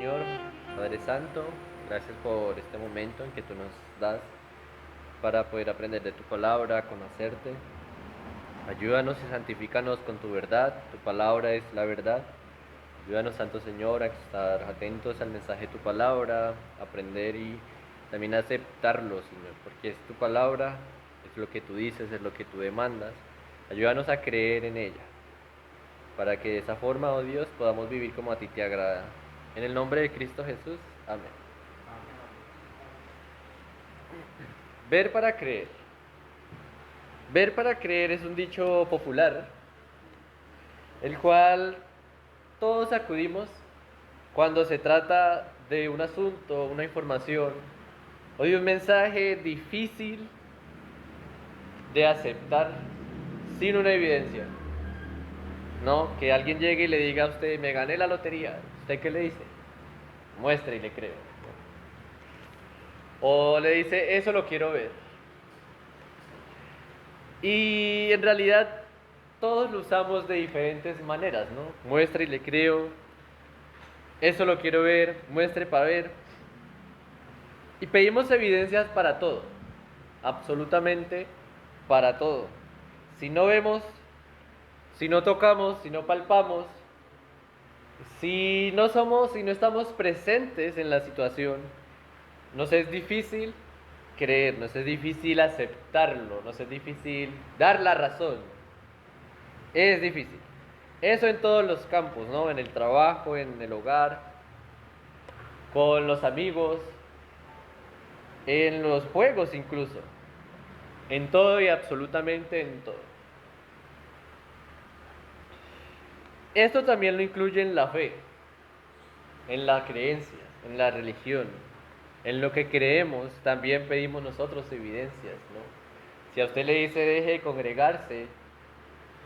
Señor, Padre Santo, gracias por este momento en que tú nos das para poder aprender de tu palabra, conocerte. Ayúdanos y santifícanos con tu verdad, tu palabra es la verdad. Ayúdanos, Santo Señor, a estar atentos al mensaje de tu palabra, aprender y también aceptarlo, Señor, porque es tu palabra, es lo que tú dices, es lo que tú demandas. Ayúdanos a creer en ella, para que de esa forma, oh Dios, podamos vivir como a ti te agrada. En el nombre de Cristo Jesús, amén. Ver para creer. Ver para creer es un dicho popular, el cual todos acudimos cuando se trata de un asunto, una información o de un mensaje difícil de aceptar sin una evidencia. No, que alguien llegue y le diga a usted, me gané la lotería. ¿Usted qué le dice? Muestre y le creo. O le dice, eso lo quiero ver. Y en realidad todos lo usamos de diferentes maneras, ¿no? Muestre y le creo. Eso lo quiero ver, muestre para ver. Y pedimos evidencias para todo, absolutamente para todo. Si no vemos, si no tocamos, si no palpamos, si no somos, si no estamos presentes en la situación, nos es difícil creer, nos es difícil aceptarlo, nos es difícil dar la razón. Es difícil. Eso en todos los campos, ¿no? En el trabajo, en el hogar, con los amigos, en los juegos incluso. En todo y absolutamente en todo. Esto también lo incluye en la fe, en la creencia, en la religión. En lo que creemos también pedimos nosotros evidencias, ¿no? Si a usted le dice deje de congregarse,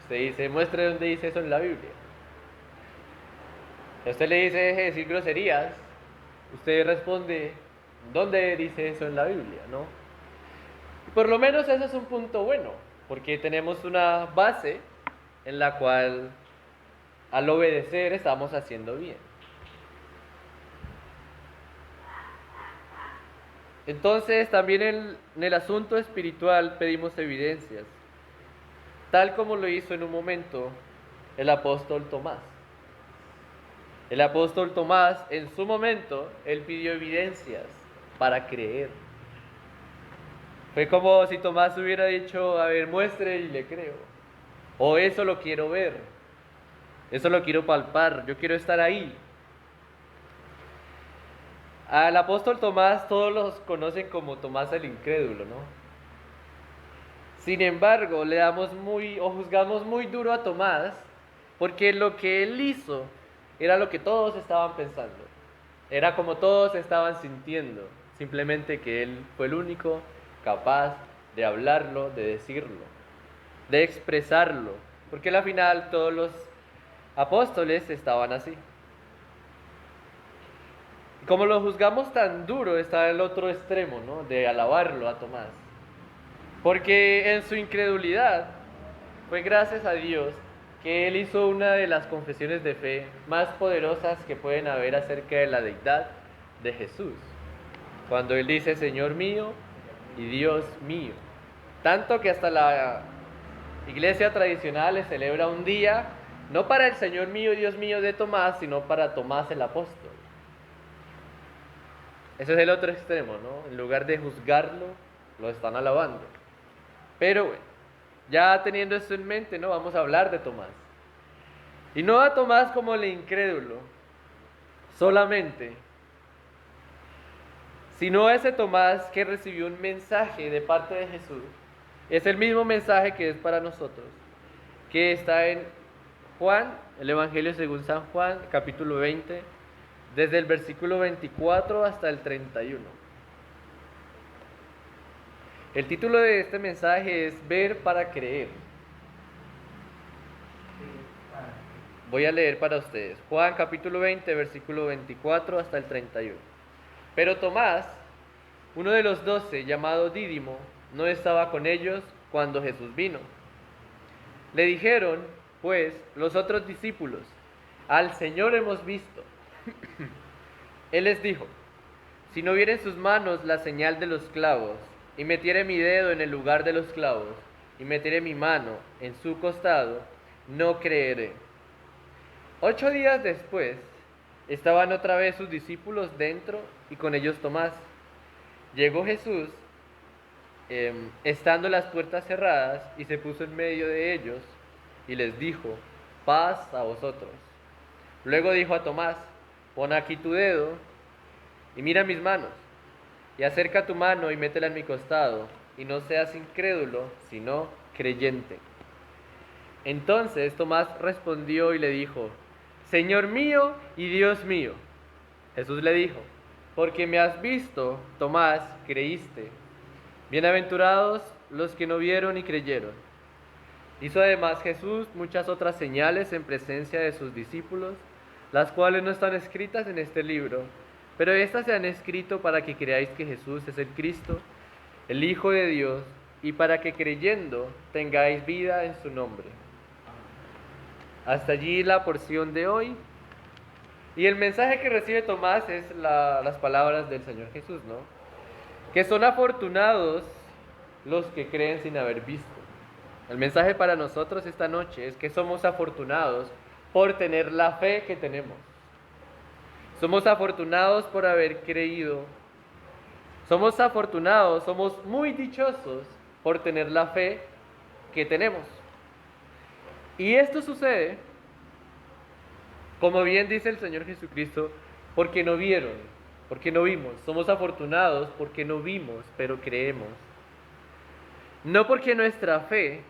usted dice muestre dónde dice eso en la Biblia. Si a usted le dice deje de decir groserías, usted responde ¿dónde dice eso en la Biblia, no? Y por lo menos ese es un punto bueno, porque tenemos una base en la cual al obedecer estamos haciendo bien. Entonces también en el asunto espiritual pedimos evidencias, tal como lo hizo en un momento el apóstol Tomás. El apóstol Tomás en su momento, él pidió evidencias para creer. Fue como si Tomás hubiera dicho, a ver, muestre y le creo. O eso lo quiero ver, eso lo quiero palpar, yo quiero estar ahí. Al apóstol Tomás todos los conocen como Tomás el incrédulo, ¿no? Sin embargo, le damos muy o juzgamos muy duro a Tomás porque lo que él hizo era lo que todos estaban pensando. Era como todos estaban sintiendo, simplemente que él fue el único capaz de hablarlo, de decirlo, de expresarlo, porque al final todos los apóstoles estaban así. Como lo juzgamos tan duro, está el otro extremo, ¿no? De alabarlo a Tomás. Porque en su incredulidad fue gracias a Dios que él hizo una de las confesiones de fe más poderosas que pueden haber acerca de la deidad de Jesús. Cuando él dice Señor mío y Dios mío. Tanto que hasta la iglesia tradicional le celebra un día, no para el Señor mío y Dios mío de Tomás, sino para Tomás el apóstol. Ese es el otro extremo, ¿no? En lugar de juzgarlo, lo están alabando. Pero bueno, ya teniendo esto en mente, ¿no? Vamos a hablar de Tomás. Y no a Tomás como el incrédulo, solamente, sino a ese Tomás que recibió un mensaje de parte de Jesús. Es el mismo mensaje que es para nosotros, que está en Juan, el Evangelio según San Juan, capítulo 20, desde el versículo 24 hasta el 31. El título de este mensaje es Ver para creer. Voy a leer para ustedes. Juan capítulo 20, versículo 24 hasta el 31. Pero Tomás, uno de los 12, llamado Dídimo, no estaba con ellos cuando Jesús vino. Le dijeron, pues, los otros discípulos, al Señor hemos visto. Él les dijo: si no viere en sus manos la señal de los clavos, y metiere mi dedo en el lugar de los clavos, y metiere mi mano en su costado, no creeré. 8 días después, estaban otra vez sus discípulos dentro y con ellos Tomás. Llegó Jesús, estando las puertas cerradas, y se puso en medio de ellos y les dijo: paz a vosotros. Luego dijo a Tomás: pon aquí tu dedo y mira mis manos, y acerca tu mano y métela en mi costado, y no seas incrédulo, sino creyente. Entonces Tomás respondió y le dijo: Señor mío y Dios mío. Jesús le dijo: porque me has visto, Tomás, creíste. Bienaventurados los que no vieron y creyeron. Hizo además Jesús muchas otras señales en presencia de sus discípulos, las cuales no están escritas en este libro, pero estas se han escrito para que creáis que Jesús es el Cristo, el Hijo de Dios, y para que creyendo tengáis vida en su nombre. Hasta allí la porción de hoy. Y el mensaje que recibe Tomás es las palabras del Señor Jesús, ¿no? Que son afortunados los que creen sin haber visto. El mensaje para nosotros esta noche es que somos afortunados por tener la fe que tenemos. Somos afortunados por haber creído. Somos afortunados, somos muy dichosos por tener la fe que tenemos. Y esto sucede, como bien dice el Señor Jesucristo, porque no vieron, porque no vimos. Somos afortunados porque no vimos, pero creemos. No porque nuestra fe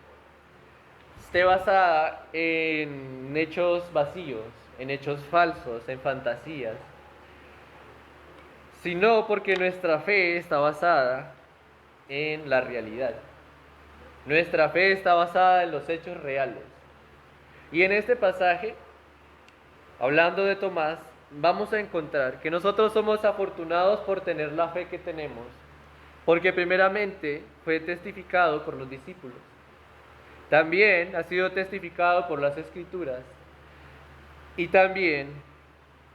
esté basada en hechos vacíos, en hechos falsos, en fantasías, sino porque nuestra fe está basada en la realidad. Nuestra fe está basada en los hechos reales. Y en este pasaje, hablando de Tomás, vamos a encontrar que nosotros somos afortunados por tener la fe que tenemos, porque primeramente fue testificado por los discípulos. También ha sido testificado por las Escrituras. Y también,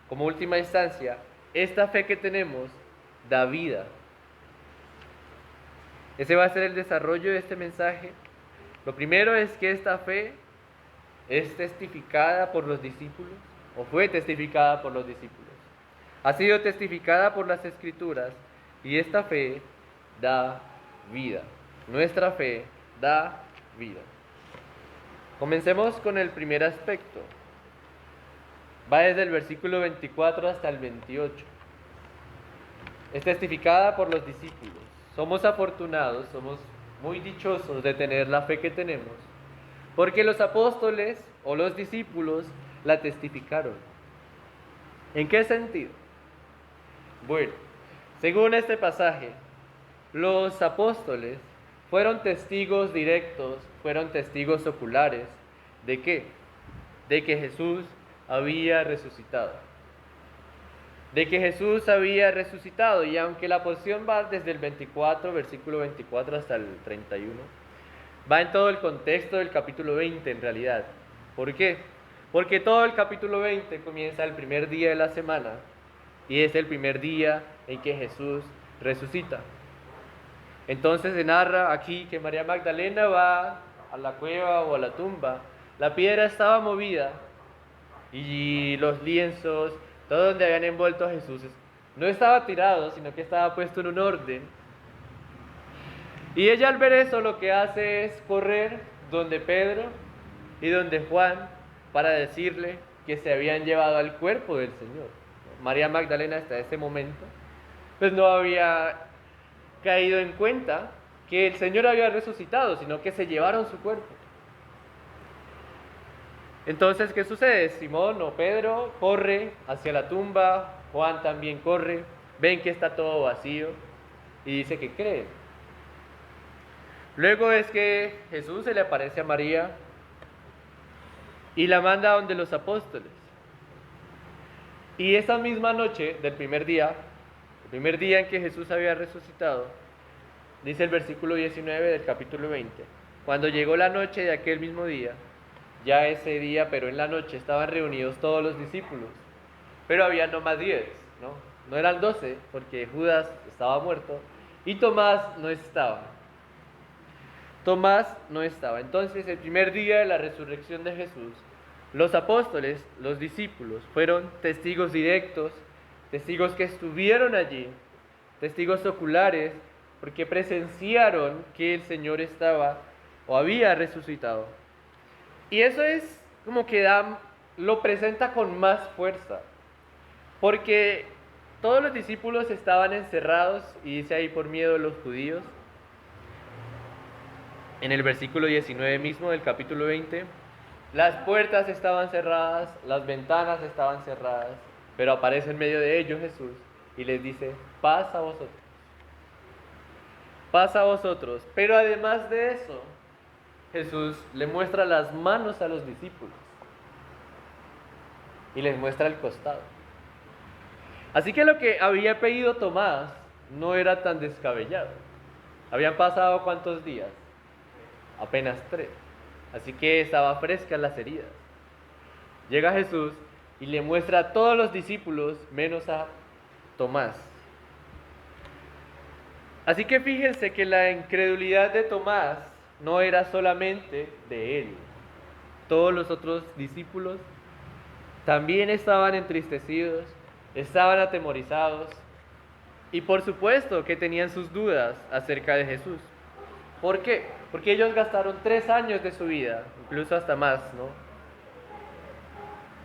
como última instancia, esta fe que tenemos da vida. Ese va a ser el desarrollo de este mensaje. Lo primero es que esta fe es testificada por los discípulos, o fue testificada por los discípulos. Ha sido testificada por las Escrituras, y esta fe da vida. Nuestra fe da vida. Comencemos con el primer aspecto. Va desde el versículo 24 hasta el 28. Es testificada por los discípulos. Somos afortunados, somos muy dichosos de tener la fe que tenemos, porque los apóstoles o los discípulos la testificaron. ¿En qué sentido? Bueno, según este pasaje, los apóstoles fueron testigos directos, fueron testigos oculares. ¿De qué? De que Jesús había resucitado. De que Jesús había resucitado. Y aunque la porción va desde el 24, versículo 24 hasta el 31, va en todo el contexto del capítulo 20 en realidad. ¿Por qué? Porque todo el capítulo 20 comienza el primer día de la semana y es el primer día en que Jesús resucita. Entonces se narra aquí que María Magdalena va a la cueva o a la tumba. La piedra estaba movida y los lienzos, todo donde habían envuelto a Jesús, no estaba tirado, sino que estaba puesto en un orden. Y ella al ver eso lo que hace es correr donde Pedro y donde Juan para decirle que se habían llevado al cuerpo del Señor. María Magdalena hasta ese momento pues no había caído en cuenta que el Señor había resucitado, sino que se llevaron su cuerpo. Entonces, ¿qué sucede? Simón o Pedro corre hacia la tumba, Juan también corre, ven que está todo vacío y dice que cree. Luego es que Jesús se le aparece a María y la manda a donde los apóstoles. Y esa misma noche del primer día, el primer día en que Jesús había resucitado, dice el versículo 19 del capítulo 20, cuando llegó la noche de aquel mismo día, ya ese día, pero en la noche, estaban reunidos todos los discípulos, pero había no más 10, ¿no? no eran 12, porque Judas estaba muerto, y Tomás no estaba. Tomás no estaba. Entonces, el primer día de la resurrección de Jesús, los apóstoles, los discípulos, fueron testigos directos, testigos que estuvieron allí, testigos oculares, porque presenciaron que el Señor estaba o había resucitado. Y eso es como que lo presenta con más fuerza, porque todos los discípulos estaban encerrados, y dice ahí por miedo de los judíos. En el versículo 19 mismo del capítulo 20, las puertas estaban cerradas, las ventanas estaban cerradas, pero aparece en medio de ellos Jesús y les dice: paz a vosotros. Paz a vosotros. Pero además de eso, Jesús le muestra las manos a los discípulos y les muestra el costado. Así que lo que había pedido Tomás no era tan descabellado. Habían pasado ¿cuántos días? Apenas 3. Así que estaba frescas las heridas. Llega Jesús y le muestra a todos los discípulos menos a Tomás. Así que fíjense que la incredulidad de Tomás no era solamente de él. Todos los otros discípulos también estaban entristecidos, estaban atemorizados y por supuesto que tenían sus dudas acerca de Jesús. ¿Por qué? Porque ellos gastaron 3 años de su vida, incluso hasta más, ¿no?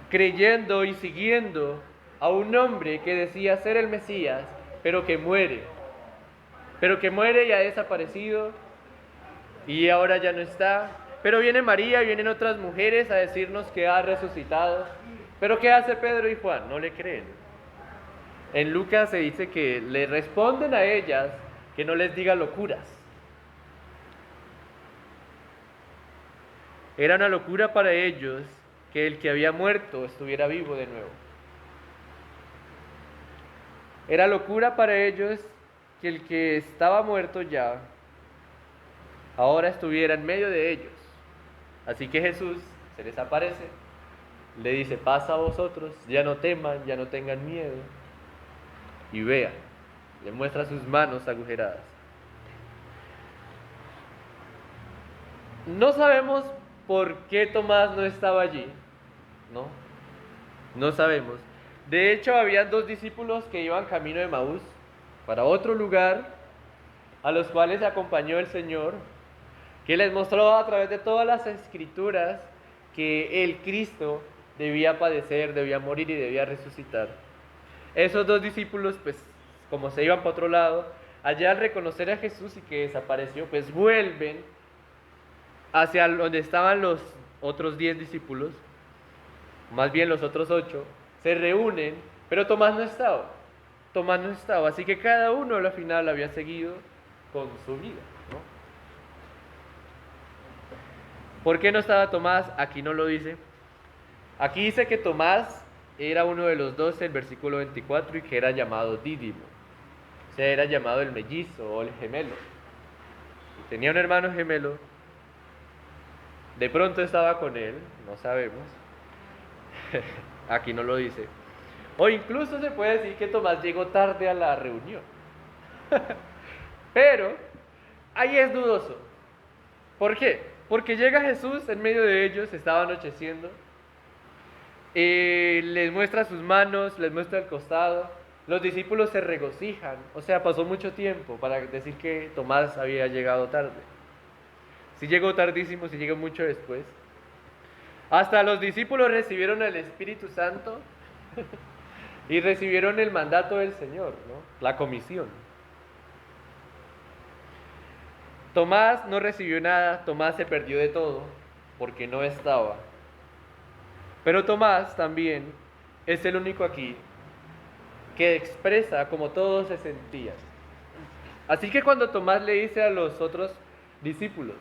Creyendo y siguiendo a un hombre que decía ser el Mesías, pero que muere y ha desaparecido y ahora ya no está. Pero viene María y vienen otras mujeres a decirnos que ha resucitado. Pero ¿qué hace Pedro y Juan? No le creen. En Lucas se dice que le responden a ellas que no les diga locuras. Era una locura para ellos que el que había muerto estuviera vivo de nuevo. Era locura para ellos que el que estaba muerto ya, ahora estuviera en medio de ellos. Así que Jesús se les aparece, le dice: paz a vosotros, ya no teman, ya no tengan miedo. Y vean, le muestra sus manos agujeradas. No sabemos por qué Tomás no estaba allí, no sabemos. De hecho, habían 2 discípulos que iban camino de Emaús para otro lugar, a los cuales acompañó el Señor, que les mostró a través de todas las escrituras que el Cristo debía padecer, debía morir y debía resucitar. Esos 2 discípulos, pues, como se iban para otro lado, allá al reconocer a Jesús y que desapareció, pues vuelven hacia donde estaban los otros 10 discípulos, más bien los otros 8, se reúnen, pero Tomás no estaba, así que cada uno al final había seguido con su vida, ¿no? ¿Por qué no estaba Tomás? Aquí no lo dice. Aquí dice que Tomás era uno de los 12, el versículo 24, y que era llamado Dídimo, o sea, era llamado el mellizo o el gemelo. Y tenía un hermano gemelo. De pronto estaba con él, no sabemos. Aquí no lo dice. O incluso se puede decir que Tomás llegó tarde a la reunión. Pero ahí es dudoso. ¿Por qué? Porque llega Jesús en medio de ellos, estaba anocheciendo, les muestra sus manos, les muestra el costado. Los discípulos se regocijan. O sea, pasó mucho tiempo para decir que Tomás había llegado tarde. Si llegó tardísimo, si llegó mucho después. Hasta los discípulos recibieron el Espíritu Santo y recibieron el mandato del Señor, ¿no? La comisión. Tomás no recibió nada, Tomás se perdió de todo porque no estaba. Pero Tomás también es el único aquí que expresa como todos se sentían. Así que cuando Tomás le dice a los otros discípulos: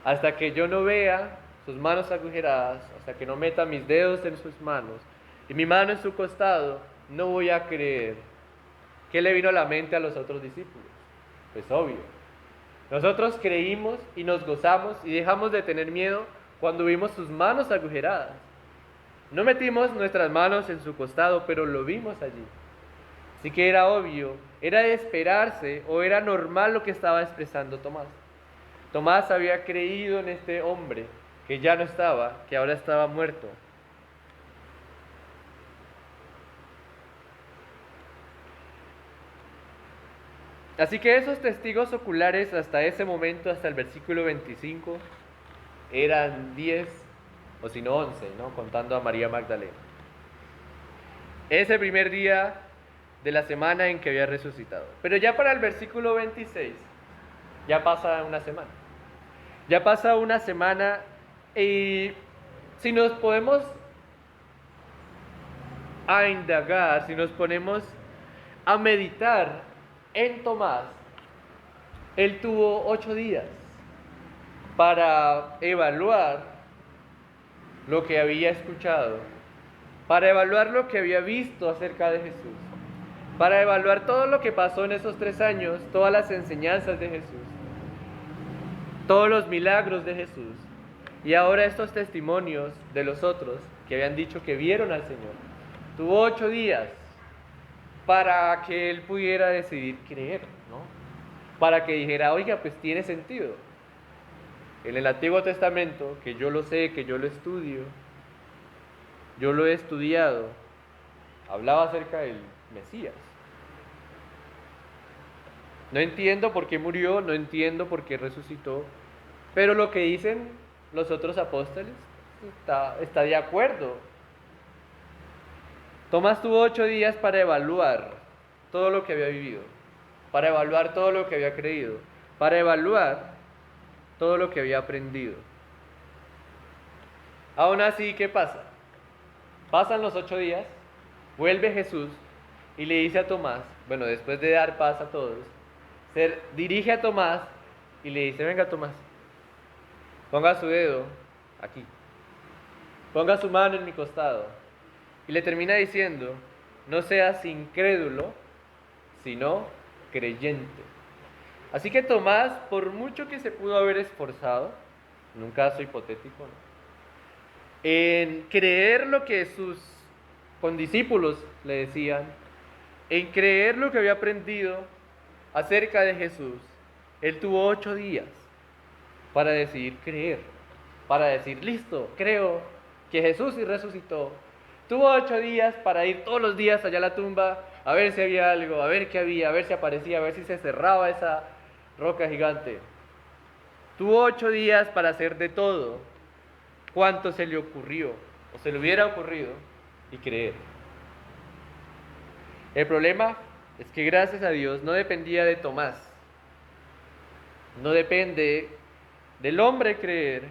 hasta que yo no vea sus manos agujeradas, hasta que no meta mis dedos en sus manos y mi mano en su costado, no voy a creer. ¿Qué le vino a la mente a los otros discípulos? Pues obvio. Nosotros creímos y nos gozamos y dejamos de tener miedo cuando vimos sus manos agujeradas. No metimos nuestras manos en su costado, pero lo vimos allí. Así que era obvio, era de esperarse o era normal lo que estaba expresando Tomás. Tomás había creído en este hombre que ya no estaba, que ahora estaba muerto. Así que esos testigos oculares hasta ese momento, hasta el versículo 25, eran 10 o si no 11, ¿no? Contando a María Magdalena. Ese primer día de la semana en que había resucitado. Pero ya para el versículo 26, ya pasa una semana. Ya pasa una semana y si nos podemos a indagar, si nos ponemos a meditar en Tomás, él tuvo 8 días para evaluar lo que había escuchado, para evaluar lo que había visto acerca de Jesús, para evaluar todo lo que pasó en esos 3 años, todas las enseñanzas de Jesús, todos los milagros de Jesús, y ahora estos testimonios de los otros que habían dicho que vieron al Señor. Tuvo 8 días para que él pudiera decidir creer, ¿no? Para que dijera, oiga, pues tiene sentido. En el Antiguo Testamento, que yo lo sé, que yo lo estudio, yo lo he estudiado, hablaba acerca del Mesías. No entiendo por qué murió, no entiendo por qué resucitó, pero lo que dicen los otros apóstoles está de acuerdo. Tomás tuvo 8 días para evaluar todo lo que había vivido, para evaluar todo lo que había creído, para evaluar todo lo que había aprendido. Aún así, ¿qué pasa? Pasan los 8 días, vuelve Jesús y le dice a Tomás, bueno, después de dar paz a todos, se dirige a Tomás y le dice, venga Tomás, ponga su dedo aquí, ponga su mano en mi costado. Y le termina diciendo, no seas incrédulo, sino creyente. Así que Tomás, por mucho que se pudo haber esforzado, en un caso hipotético, ¿no?, en creer lo que sus condiscípulos le decían, en creer lo que había aprendido acerca de Jesús, él tuvo 8 días para decidir creer, para decir, listo, creo que Jesús sí resucitó. Tuvo 8 días para ir todos los días allá a la tumba, a ver si había algo, a ver qué había, a ver si aparecía, a ver si se cerraba esa roca gigante. Tuvo 8 días para hacer de todo cuanto se le ocurrió, o se le hubiera ocurrido, y creer. El problema es que gracias a Dios no dependía de Tomás, no depende del hombre creer,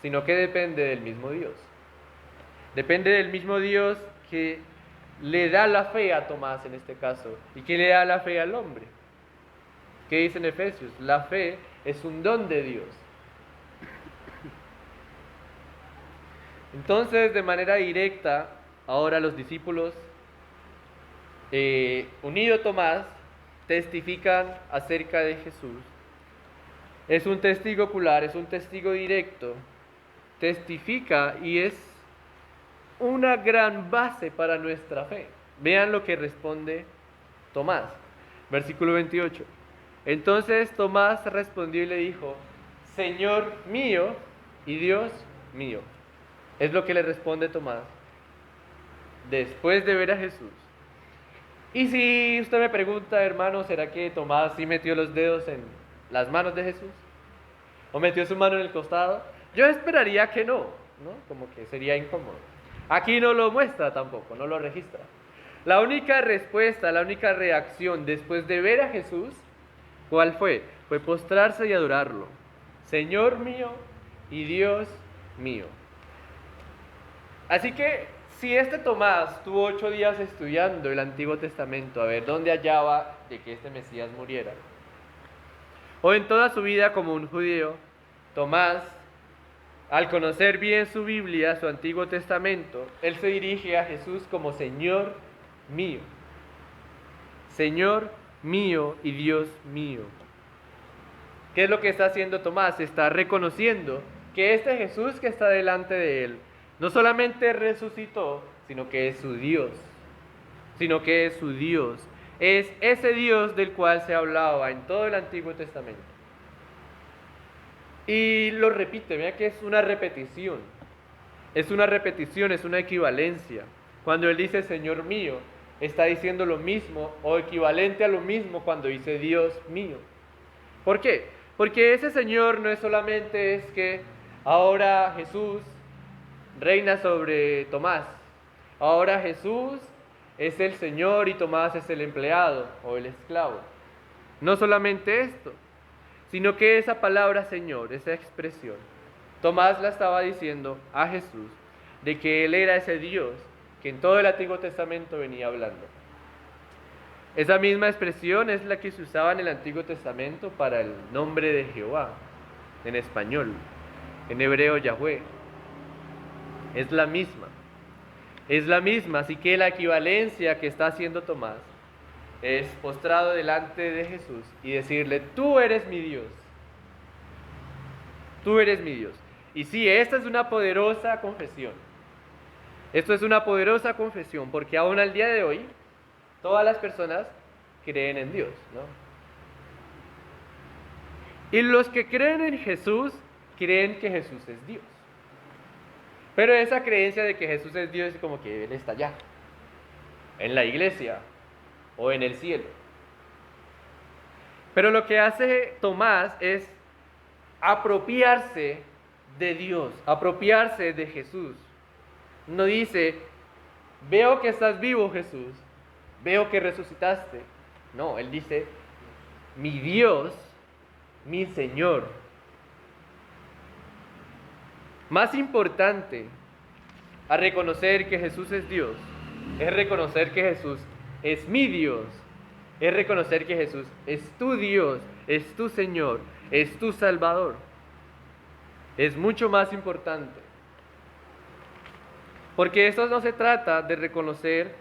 sino que depende del mismo Dios. Depende del mismo Dios que le da la fe a Tomás en este caso y que le da la fe al hombre. ¿Qué dice en Efesios? La fe es un don de Dios. Entonces, de manera directa, ahora los discípulos, unido a Tomás, testifican acerca de Jesús. Es un testigo ocular, es un testigo directo, testifica y es una gran base para nuestra fe. Vean lo que responde Tomás, versículo 28. Entonces Tomás respondió y le dijo, Señor mío y Dios mío. Es lo que le responde Tomás después de ver a Jesús. Y si usted me pregunta, hermano, ¿será que Tomás sí metió los dedos en las manos de Jesús? ¿O metió su mano en el costado? Yo esperaría que no, ¿no? Como que sería incómodo. Aquí no lo muestra tampoco, no lo registra. La única respuesta, la única reacción después de ver a Jesús, ¿cuál fue? Fue postrarse y adorarlo. Señor mío y Dios mío. Así que si este Tomás tuvo 8 días estudiando el Antiguo Testamento a ver dónde hallaba de que este Mesías muriera, o en toda su vida como un judío, Tomás, al conocer bien su Biblia, su Antiguo Testamento, él se dirige a Jesús como Señor mío. Señor mío y Dios mío. ¿Qué es lo que está haciendo Tomás? Está reconociendo que este Jesús que está delante de él no solamente resucitó, sino que es su Dios. sino que es su Dios. Es ese Dios del cual se hablaba en todo el Antiguo Testamento. Y lo repite, vea que es una repetición. Es una repetición, es una equivalencia. Cuando él dice Señor mío, está diciendo lo mismo o equivalente a lo mismo cuando dice Dios mío. ¿Por qué? Porque ese Señor no es solamente es que ahora Jesús reina sobre Tomás. Ahora Jesús es el Señor y Tomás es el empleado o el esclavo. No solamente esto, sino que esa palabra Señor, esa expresión, Tomás la estaba diciendo a Jesús de que Él era ese Dios que en todo el Antiguo Testamento venía hablando. Esa misma expresión es la que se usaba en el Antiguo Testamento para el nombre de Jehová, en español, en hebreo Yahweh. Es la misma, así que la equivalencia que está haciendo Tomás es postrado delante de Jesús y decirle, tú eres mi Dios, tú eres mi Dios. Y sí, esta es una poderosa confesión. Esto es una poderosa confesión, porque aún al día de hoy, todas las personas creen en Dios, ¿no? Y los que creen en Jesús, creen que Jesús es Dios. Pero esa creencia de que Jesús es Dios es como que Él está allá, en la iglesia o en el cielo. Pero lo que hace Tomás es apropiarse de Dios, apropiarse de Jesús. No dice, veo que estás vivo, Jesús, veo que resucitaste. No, él dice, mi Dios, mi Señor. Más importante a reconocer que Jesús es Dios, es reconocer que Jesús es mi Dios, es reconocer que Jesús es tu Dios, es tu Señor, es tu Salvador. Es mucho más importante. Porque esto no se trata de reconocer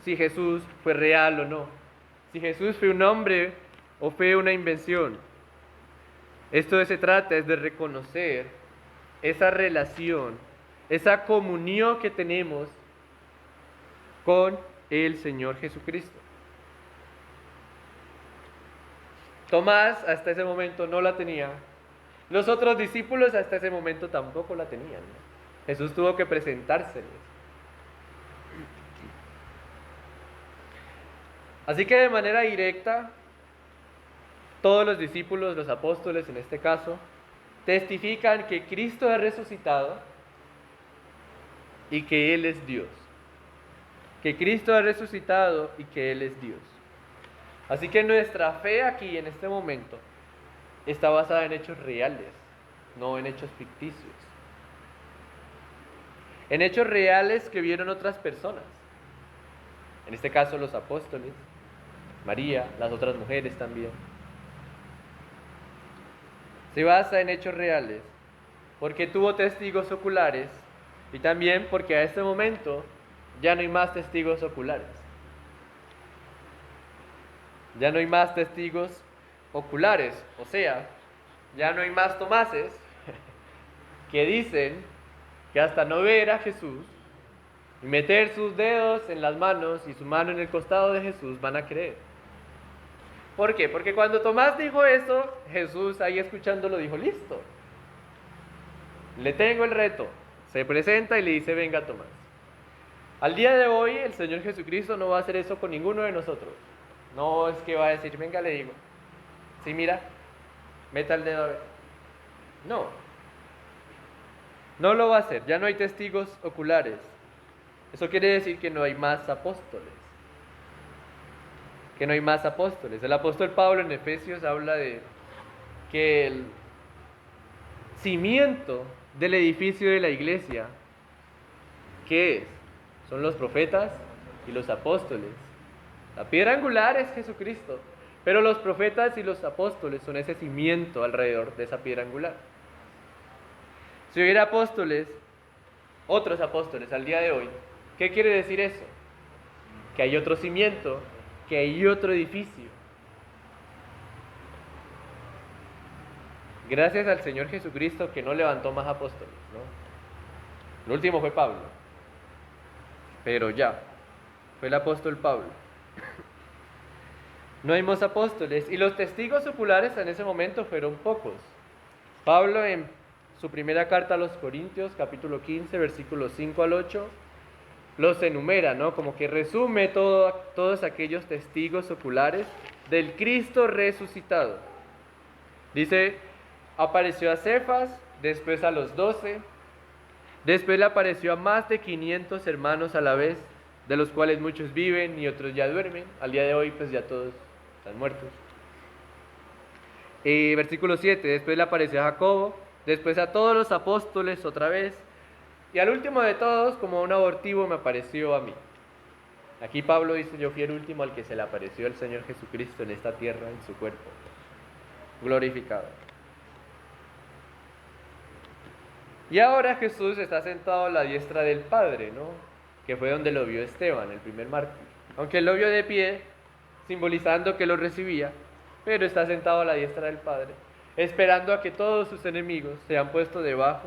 si Jesús fue real o no, si Jesús fue un hombre o fue una invención. Esto se trata es de reconocer esa relación, esa comunión que tenemos con el Señor Jesucristo. Tomás hasta ese momento no la tenía. Los otros discípulos hasta ese momento tampoco la tenían, ¿no? Jesús tuvo que presentárseles. Así que de manera directa, todos los discípulos, los apóstoles en este caso, testifican que Cristo es resucitado y que Él es Dios. Que Cristo es resucitado y que Él es Dios. Así que nuestra fe aquí en este momento está basada en hechos reales, no en hechos ficticios. En hechos reales que vieron otras personas. En este caso los apóstoles, María, las otras mujeres también. Se basa en hechos reales porque tuvo testigos oculares y también porque a este momento ya no hay más testigos oculares. Ya no hay más testigos oculares, o sea, ya no hay más Tomases que dicen que hasta no ver a Jesús y meter sus dedos en las manos y su mano en el costado de Jesús van a creer. ¿Por qué? Porque cuando Tomás dijo eso, Jesús ahí escuchándolo dijo, listo, le tengo el reto. Se presenta y le dice, venga Tomás. Al día de hoy el Señor Jesucristo no va a hacer eso con ninguno de nosotros. No es que va a decir, venga, le digo, sí, mira, meta el dedo a ver. No, no lo va a hacer, ya no hay testigos oculares. Eso quiere decir que no hay más apóstoles. Que no hay más apóstoles. El apóstol Pablo en Efesios habla de que el cimiento del edificio de la iglesia, ¿qué es? Son los profetas y los apóstoles. La piedra angular es Jesucristo, pero los profetas y los apóstoles son ese cimiento alrededor de esa piedra angular. Si hubiera apóstoles, otros apóstoles al día de hoy, ¿qué quiere decir eso? Que hay otro cimiento, que hay otro edificio. Gracias al Señor Jesucristo que no levantó más apóstoles, ¿no? El último fue Pablo, pero ya. fue el apóstol Pablo. No hay más apóstoles, y los testigos oculares en ese momento fueron pocos. Pablo en su primera carta a los Corintios, capítulo 15, versículos 5 al 8, los enumera, ¿no? Como que resume todos aquellos testigos oculares del Cristo resucitado. Dice, apareció a Cefas, después a los 12, después le apareció a más de 500 hermanos a la vez, de los cuales muchos viven y otros ya duermen. Al día de hoy pues ya todos están muertos. Versículo 7, después le apareció a Jacobo, después a todos los apóstoles otra vez, y al último de todos, como un abortivo, me apareció a mí. Aquí Pablo dice, yo fui el último al que se le apareció el Señor Jesucristo en esta tierra, en su cuerpo, glorificado. Y ahora Jesús está sentado a la diestra del Padre, ¿no? Que fue donde lo vio Esteban, el primer mártir. Aunque él lo vio de pie, simbolizando que lo recibía, pero está sentado a la diestra del Padre, esperando a que todos sus enemigos sean puestos debajo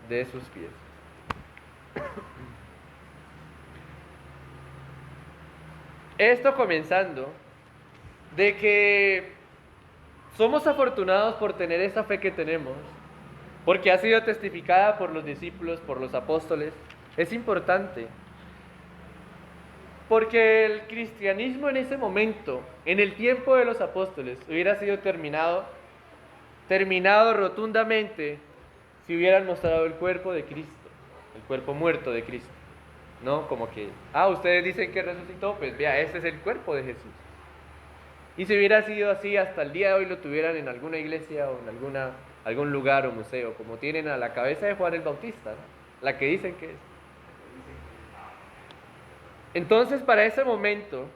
de sus pies. Esto comenzando de que somos afortunados por tener esa fe que tenemos, porque ha sido testificada por los discípulos, por los apóstoles. Es importante, porque el cristianismo en ese momento, en el tiempo de los apóstoles, hubiera sido terminado rotundamente si hubieran mostrado el cuerpo de Cristo, el cuerpo muerto de Cristo, ¿no? Como que, ustedes dicen que resucitó, pues vea, ese es el cuerpo de Jesús. Y si hubiera sido así, hasta el día de hoy lo tuvieran en alguna iglesia o en algún lugar o museo, como tienen a la cabeza de Juan el Bautista, ¿no? La que dicen que es. Entonces, para ese momento,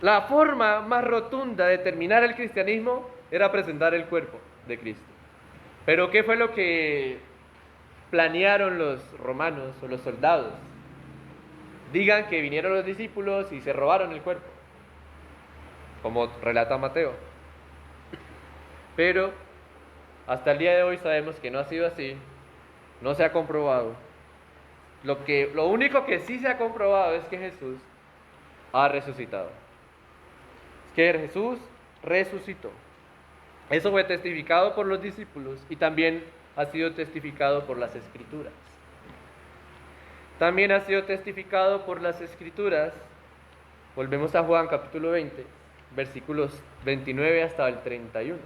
la forma más rotunda de terminar el cristianismo era presentar el cuerpo de Cristo. Pero ¿qué fue lo que planearon los romanos o los soldados? Digan que vinieron los discípulos y se robaron el cuerpo, como relata Mateo. Pero hasta el día de hoy sabemos que no ha sido así, no se ha comprobado. Lo único que sí se ha comprobado es que Jesús ha resucitado. Es que Jesús resucitó. Eso fue testificado por los discípulos y también ha sido testificado por las Escrituras. También ha sido testificado por las Escrituras. Volvemos a Juan capítulo 20, versículos 29 hasta el 31.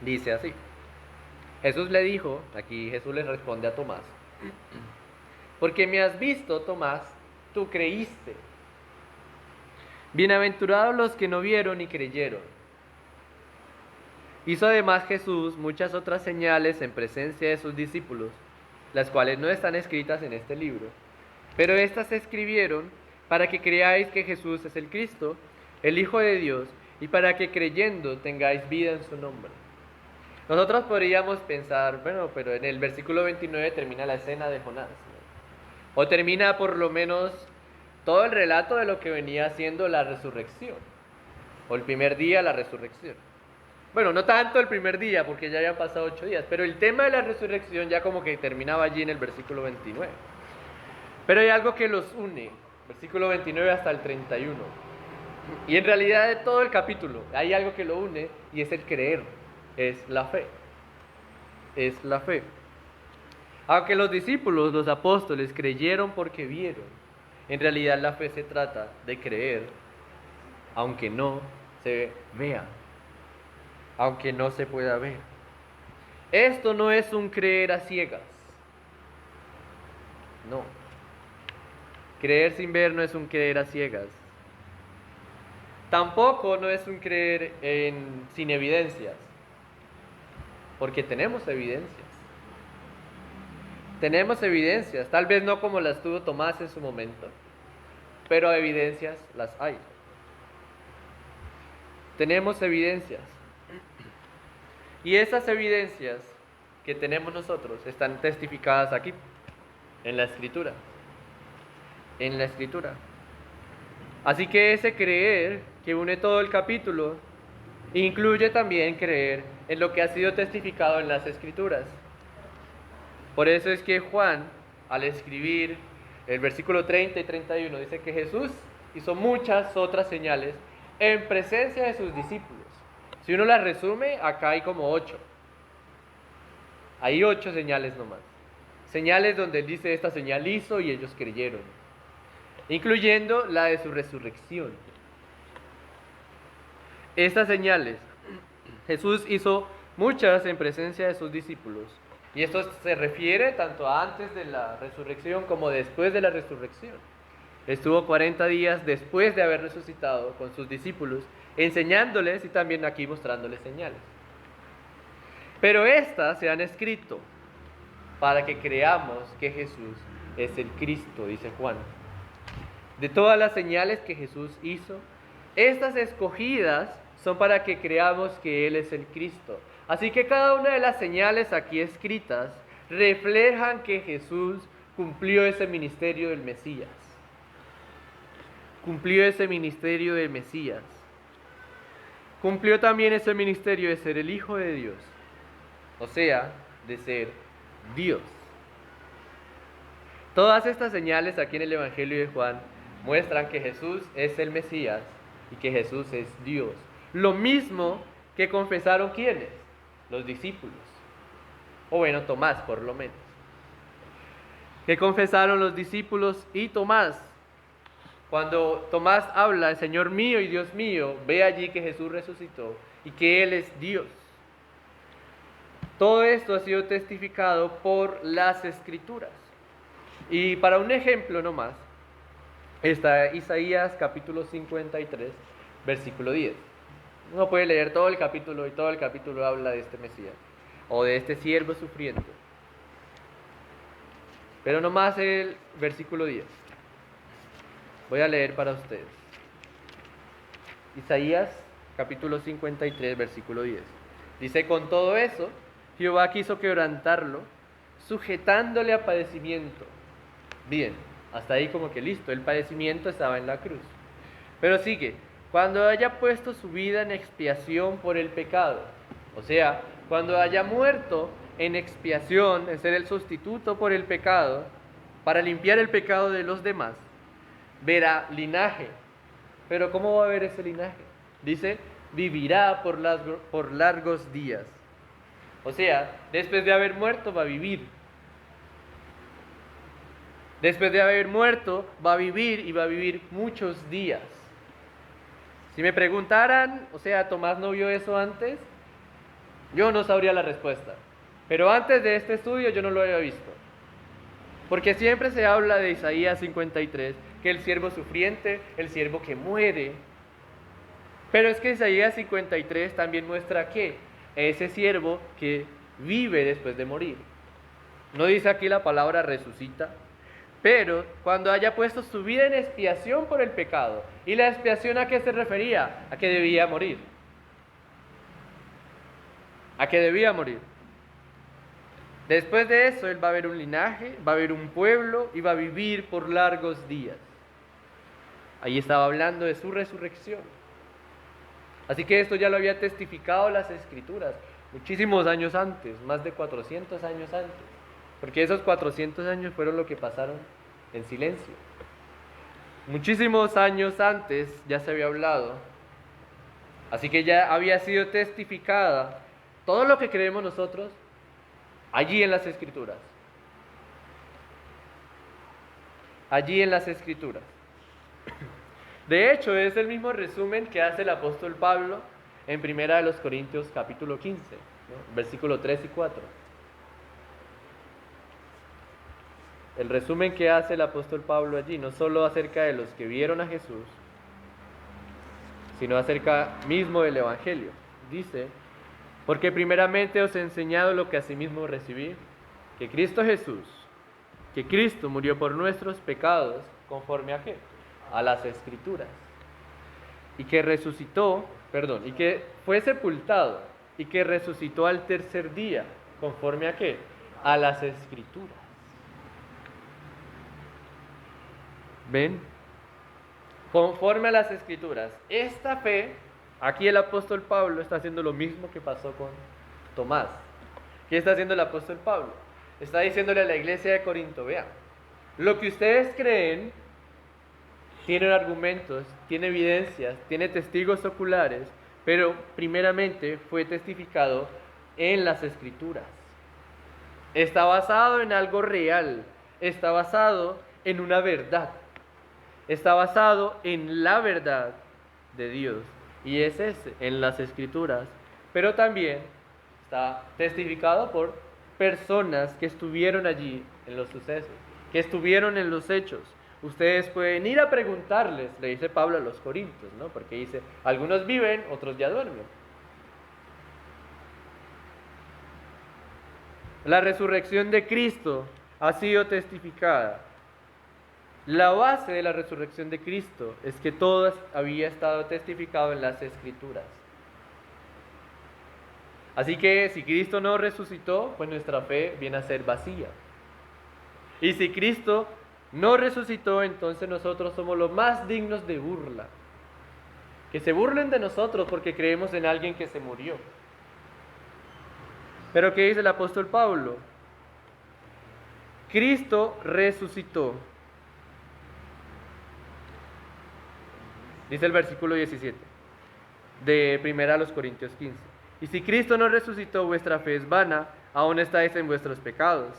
Dice así. Jesús le dijo, aquí Jesús le responde a Tomás, porque me has visto, Tomás, tú creíste. Bienaventurados los que no vieron y creyeron. Hizo además Jesús muchas otras señales en presencia de sus discípulos, las cuales no están escritas en este libro, pero estas se escribieron para que creáis que Jesús es el Cristo, el Hijo de Dios, y para que creyendo tengáis vida en su nombre. Nosotros podríamos pensar, bueno, pero en el versículo 29 termina la escena de Jonás, ¿no? O termina por lo menos todo el relato de lo que venía siendo la resurrección, o el primer día, la resurrección. Bueno, no tanto el primer día, porque ya habían pasado 8 días, pero el tema de la resurrección ya como que terminaba allí en el versículo 29. Pero hay algo que los une, versículo 29 hasta el 31. Y en realidad de todo el capítulo hay algo que lo une y es el creer, es la fe. Es la fe. Aunque los discípulos, los apóstoles, creyeron porque vieron, en realidad la fe se trata de creer, aunque no se vea, aunque no se pueda ver. Esto no es un creer a ciegas. No. Creer sin ver no es un creer a ciegas. Tampoco no es un creer sin evidencias, porque tenemos evidencias. Tenemos evidencias, tal vez no como las tuvo Tomás en su momento, pero evidencias las hay. Tenemos evidencias. Y esas evidencias que tenemos nosotros están testificadas aquí, en la Escritura. En la Escritura. Así que ese creer que une todo el capítulo incluye también creer en lo que ha sido testificado en las Escrituras. Por eso es que Juan, al escribir el versículo 30 y 31, dice que Jesús hizo muchas otras señales en presencia de sus discípulos. Si uno las resume, acá hay como 8. Hay 8 señales nomás. Señales donde él dice, esta señal hizo y ellos creyeron, incluyendo la de su resurrección. Estas señales, Jesús hizo muchas en presencia de sus discípulos. Y esto se refiere tanto a antes de la resurrección como después de la resurrección. Estuvo 40 días después de haber resucitado con sus discípulos, enseñándoles y también aquí mostrándoles señales. Pero estas se han escrito para que creamos que Jesús es el Cristo, dice Juan. De todas las señales que Jesús hizo, estas escogidas son para que creamos que Él es el Cristo. Así que cada una de las señales aquí escritas reflejan que Jesús cumplió ese ministerio del Mesías. Cumplió ese ministerio del Mesías. Cumplió también ese ministerio de ser el Hijo de Dios. O sea, de ser Dios. Todas estas señales aquí en el Evangelio de Juan muestran que Jesús es el Mesías y que Jesús es Dios. Lo mismo que confesaron ¿quiénes? Los discípulos. O bueno, Tomás por lo menos. Que confesaron los discípulos y Tomás. Cuando Tomás habla, Señor mío y Dios mío, ve allí que Jesús resucitó y que Él es Dios. Todo esto ha sido testificado por las Escrituras. Y para un ejemplo nomás, está Isaías capítulo 53, versículo 10. Uno puede leer todo el capítulo y todo el capítulo habla de este Mesías o de este siervo sufriente. Pero nomás el versículo 10. Voy a leer para ustedes. Isaías capítulo 53, versículo 10. Dice, con todo eso, Jehová quiso quebrantarlo, sujetándole a padecimiento. Bien, hasta ahí como que listo, el padecimiento estaba en la cruz. Pero sigue, cuando haya puesto su vida en expiación por el pecado, o sea, cuando haya muerto en expiación, en ser el sustituto por el pecado, para limpiar el pecado de los demás, verá linaje. Pero ¿cómo va a ver ese linaje? Dice, vivirá por largos días. O sea, después de haber muerto va a vivir. Después de haber muerto va a vivir y va a vivir muchos días. Si me preguntaran, o sea, ¿Tomás no vio eso antes? Yo no sabría la respuesta. Pero antes de este estudio yo no lo había visto. Porque siempre se habla de Isaías 53, que el siervo sufriente, el siervo que muere. Pero es que Isaías 53 también muestra que ese siervo que vive después de morir. No dice aquí la palabra resucita, pero cuando haya puesto su vida en expiación por el pecado. ¿Y la expiación a qué se refería? A que debía morir. A que debía morir. Después de eso, él va a ver un linaje, va a ver un pueblo y va a vivir por largos días. Ahí estaba hablando de su resurrección. Así que esto ya lo había testificado las Escrituras muchísimos años antes, más de 400 años antes. Porque esos 400 años fueron lo que pasaron en silencio. Muchísimos años antes ya se había hablado. Así que ya había sido testificada todo lo que creemos nosotros allí en las Escrituras. Allí en las Escrituras. De hecho, es el mismo resumen que hace el apóstol Pablo en 1 Corintios capítulo 15, ¿no? Versículo 3 y 4. El resumen que hace el apóstol Pablo allí, no solo acerca de los que vieron a Jesús, sino acerca mismo del Evangelio. Dice, porque primeramente os he enseñado lo que asimismo recibí, que Cristo Jesús, que Cristo murió por nuestros pecados, conforme a qué? A las Escrituras, y que y que fue sepultado, y que resucitó al tercer día, conforme a qué? A las Escrituras. ¿Ven? Conforme a las Escrituras. Esta fe, aquí el apóstol Pablo está haciendo lo mismo que pasó con Tomás. ¿Qué está haciendo el apóstol Pablo? Está diciéndole a la iglesia de Corinto, vean, lo que ustedes creen tiene argumentos, tiene evidencias, tiene testigos oculares, pero primeramente fue testificado en las Escrituras. Está basado en algo real, está basado en una verdad, está basado en la verdad de Dios, y es ese, en las Escrituras, pero también está testificado por personas que estuvieron allí en los sucesos, que estuvieron en los hechos. Ustedes pueden ir a preguntarles, le dice Pablo a los Corintios, ¿no? Porque dice, algunos viven, otros ya duermen. La resurrección de Cristo ha sido testificada. La base de la resurrección de Cristo es que todo había estado testificado en las Escrituras. Así que si Cristo no resucitó, pues nuestra fe viene a ser vacía. Y si Cristo no resucitó, entonces nosotros somos los más dignos de burla. Que se burlen de nosotros porque creemos en alguien que se murió. Pero ¿qué dice el apóstol Pablo? Cristo resucitó. Dice el versículo 17 de 1 Corintios 15. Y si Cristo no resucitó, vuestra fe es vana, aún estáis en vuestros pecados.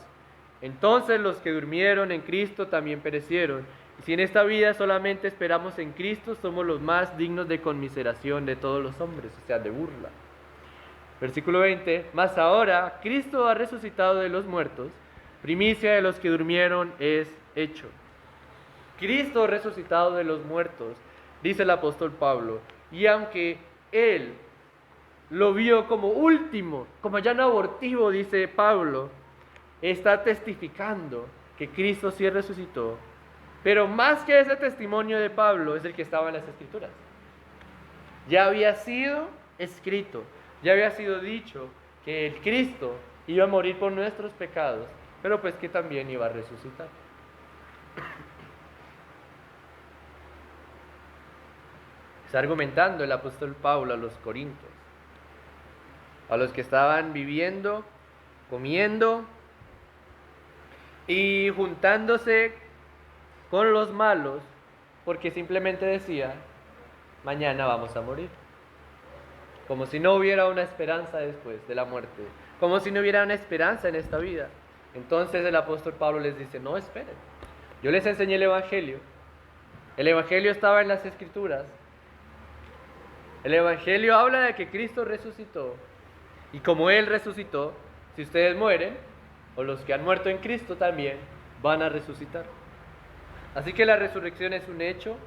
Entonces los que durmieron en Cristo también perecieron. Y si en esta vida solamente esperamos en Cristo, somos los más dignos de conmiseración de todos los hombres, o sea, de burla. Versículo 20, mas ahora Cristo ha resucitado de los muertos, primicia de los que durmieron es hecho. Cristo ha resucitado de los muertos, dice el apóstol Pablo, y aunque Él lo vio como último, como ya no abortivo, dice Pablo, está testificando que Cristo sí resucitó, pero más que ese testimonio de Pablo es el que estaba en las Escrituras. Ya había sido escrito, ya había sido dicho que el Cristo iba a morir por nuestros pecados, pero pues que también iba a resucitar. Está argumentando el apóstol Pablo a los Corintios, a los que estaban viviendo, comiendo y juntándose con los malos, porque simplemente decía, mañana vamos a morir. Como si no hubiera una esperanza después de la muerte, como si no hubiera una esperanza en esta vida. Entonces el apóstol Pablo les dice, no esperen, yo les enseñé el Evangelio estaba en las Escrituras, el Evangelio habla de que Cristo resucitó, y como Él resucitó, si ustedes mueren, o los que han muerto en Cristo también, van a resucitar. Así que la resurrección es un hecho.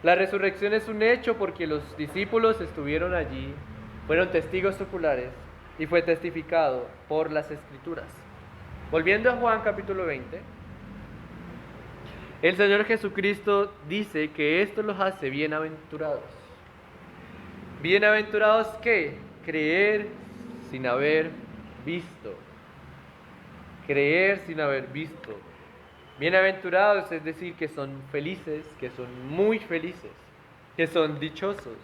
La resurrección es un hecho porque los discípulos estuvieron allí, fueron testigos oculares y fue testificado por las Escrituras. Volviendo a Juan capítulo 20, el Señor Jesucristo dice que esto los hace bienaventurados. ¿Bienaventurados qué? Creer sin haber visto. Creer sin haber visto. Bienaventurados es decir que son felices, que son muy felices, que son dichosos.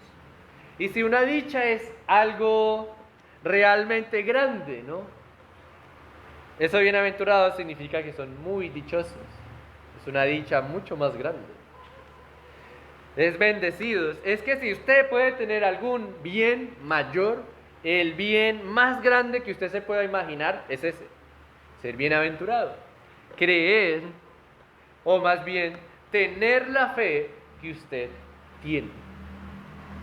Y si una dicha es algo realmente grande, ¿no? Eso bienaventurados significa que son muy dichosos. Es una dicha mucho más grande. Es bendecidos. Es que si usted puede tener algún bien mayor, el bien más grande que usted se pueda imaginar es ese, ser bienaventurado. Creer, o más bien, tener la fe que usted tiene.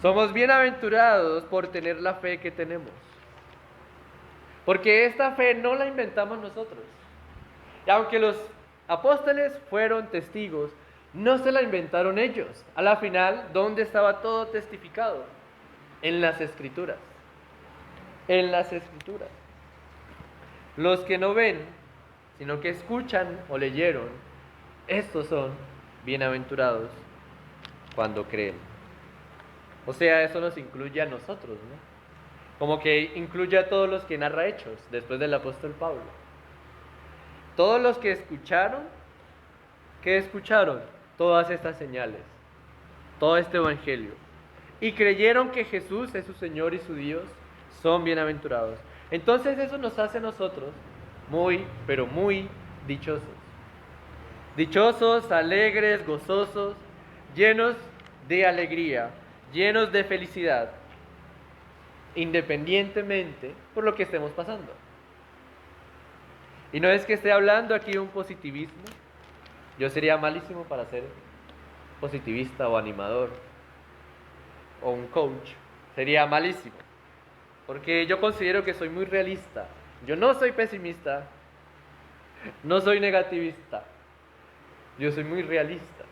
Somos bienaventurados por tener la fe que tenemos. Porque esta fe no la inventamos nosotros. Y aunque los apóstoles fueron testigos, no se la inventaron ellos. A la final, ¿dónde estaba todo testificado? En las Escrituras. En las Escrituras. Los que no ven, sino que escuchan o leyeron, estos son bienaventurados cuando creen. O sea, eso nos incluye a nosotros, ¿no? Como que incluye a todos los que narra Hechos, después del apóstol Pablo. Todos los que escucharon, ¿qué escucharon? Todas estas señales, todo este evangelio. Y creyeron que Jesús es su Señor y su Dios, son bienaventurados. Entonces eso nos hace a nosotros muy, pero muy dichosos. Dichosos, alegres, gozosos, llenos de alegría, llenos de felicidad, independientemente por lo que estemos pasando. Y no es que esté hablando aquí de un positivismo. Yo sería malísimo para ser positivista o animador o un coach. Sería malísimo. Porque yo considero que soy muy realista. Yo no soy pesimista, no soy negativista. Yo soy muy realista.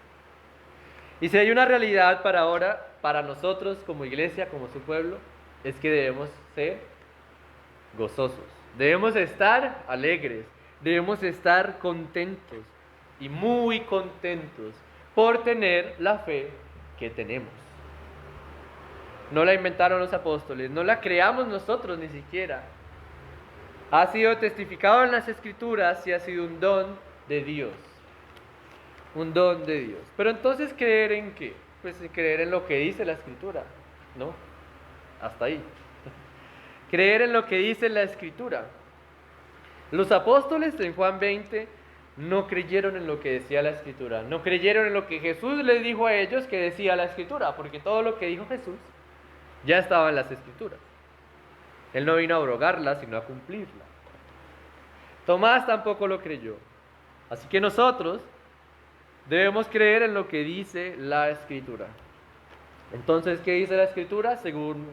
Y si hay una realidad para ahora, para nosotros como iglesia, como su pueblo, es que debemos ser gozosos. Debemos estar alegres, debemos estar contentos y muy contentos por tener la fe que tenemos. No la inventaron los apóstoles, no la creamos nosotros ni siquiera. Ha sido testificado en las Escrituras y ha sido un don de Dios. Un don de Dios. Pero entonces, ¿creer en qué? Pues creer en lo que dice la Escritura, ¿no? Hasta ahí. Creer en lo que dice la Escritura. Los apóstoles en Juan 20 no creyeron en lo que decía la Escritura, no creyeron en lo que Jesús les dijo a ellos que decía la Escritura, porque todo lo que dijo Jesús ya estaba en las Escrituras. Él no vino a abrogarla, sino a cumplirla. Tomás tampoco lo creyó. Así que nosotros debemos creer en lo que dice la Escritura. Entonces, ¿qué dice la Escritura? Según